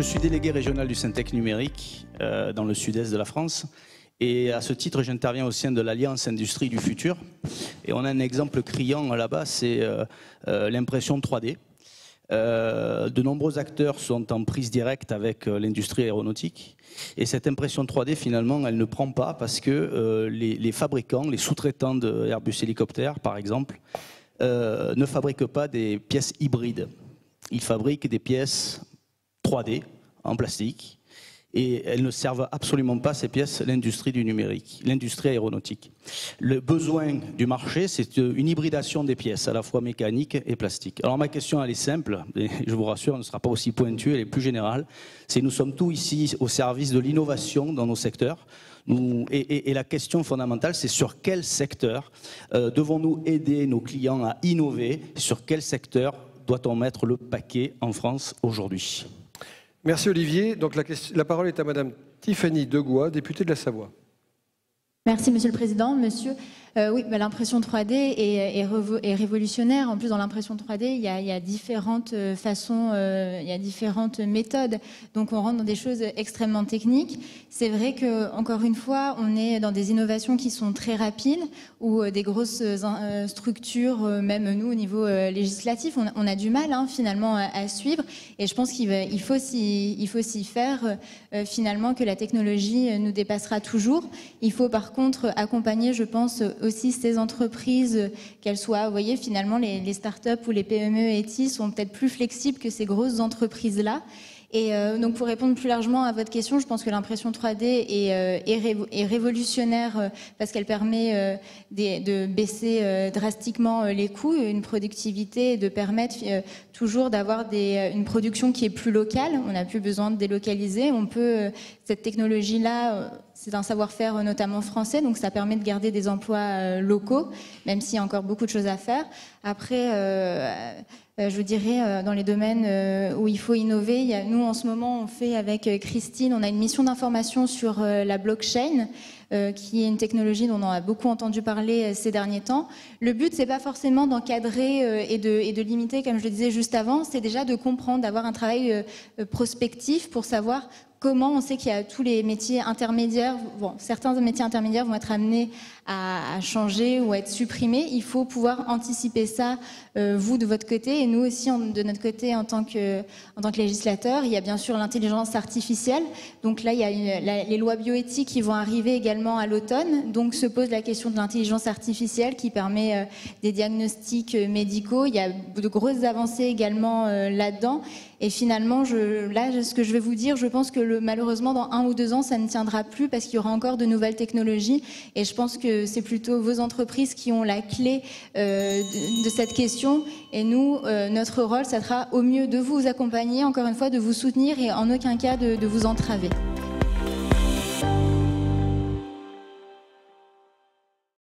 Je suis délégué régional du Syntec numérique dans le sud-est de la France. Et à ce titre, j'interviens au sein de l'Alliance Industrie du Futur. Et on a un exemple criant là-bas, c'est l'impression 3D. De nombreux acteurs sont en prise directe avec l'industrie aéronautique. Et cette impression 3D, finalement, elle ne prend pas parce que les fabricants, les sous-traitants de Airbus Hélicoptère, par exemple, ne fabriquent pas des pièces hybrides. Ils fabriquent des pièces 3D en plastique. Et elles ne servent absolument pas, ces pièces, l'industrie du numérique, l'industrie aéronautique. Le besoin du marché, c'est une hybridation des pièces, à la fois mécaniques et plastiques. Alors ma question, elle est simple, et je vous rassure, elle ne sera pas aussi pointue, elle est plus générale. C'est nous sommes tous ici au service de l'innovation dans nos secteurs. Et la question fondamentale, c'est sur quel secteur devons-nous aider nos clients à innover? Sur quel secteur doit-on mettre le paquet en France aujourd'hui? Merci Olivier. Donc la parole est à Madame Tiffany Degois, députée de la Savoie. Merci Monsieur le Président. Monsieur, oui, l'impression 3D est révolutionnaire. En plus, dans l'impression 3D, il y a différentes façons, il y a différentes méthodes. Donc, on rentre dans des choses extrêmement techniques. C'est vrai que, encore une fois, on est dans des innovations qui sont très rapides, ou des grosses structures, même nous au niveau législatif, on a du mal finalement à suivre. Et je pense qu'il faut s'y faire finalement que la technologie nous dépassera toujours. Il faut par contre accompagner, je pense, aussi ces entreprises, qu'elles soient, vous voyez, finalement, les startups ou les PME ETI sont peut-être plus flexibles que ces grosses entreprises-là. Et donc pour répondre plus largement à votre question, je pense que l'impression 3D est révolutionnaire parce qu'elle permet de baisser drastiquement les coûts, une productivité et de permettre toujours d'avoir une production qui est plus locale. On n'a plus besoin de délocaliser. On peut, cette technologie-là, c'est un savoir-faire notamment français, donc ça permet de garder des emplois locaux, même s'il y a encore beaucoup de choses à faire. Après, je vous dirais, dans les domaines où il faut innover, nous en ce moment on fait avec Christine, on a une mission d'information sur la blockchain, qui est une technologie dont on a beaucoup entendu parler ces derniers temps. Le but, c'est pas forcément d'encadrer et de limiter, comme je le disais juste avant, c'est déjà de comprendre, d'avoir un travail prospectif pour savoir comment on sait qu'il y a tous les métiers intermédiaires. Bon, certains métiers intermédiaires vont être amenés à changer ou à être supprimés. Il faut pouvoir anticiper ça, vous de votre côté, et nous aussi de notre côté en tant que législateur. Il y a bien sûr l'intelligence artificielle. Donc là, il y a les lois bioéthiques qui vont arriver également à l'automne. Donc se pose la question de l'intelligence artificielle qui permet des diagnostics médicaux. Il y a de grosses avancées également là-dedans. Et finalement, là, ce que je vais vous dire, je pense que malheureusement, dans 1 ou 2 ans, ça ne tiendra plus parce qu'il y aura encore de nouvelles technologies. Et je pense que c'est plutôt vos entreprises qui ont la clé de cette question. Et nous, notre rôle, ça sera au mieux de vous accompagner, encore une fois, de vous soutenir et en aucun cas de vous entraver.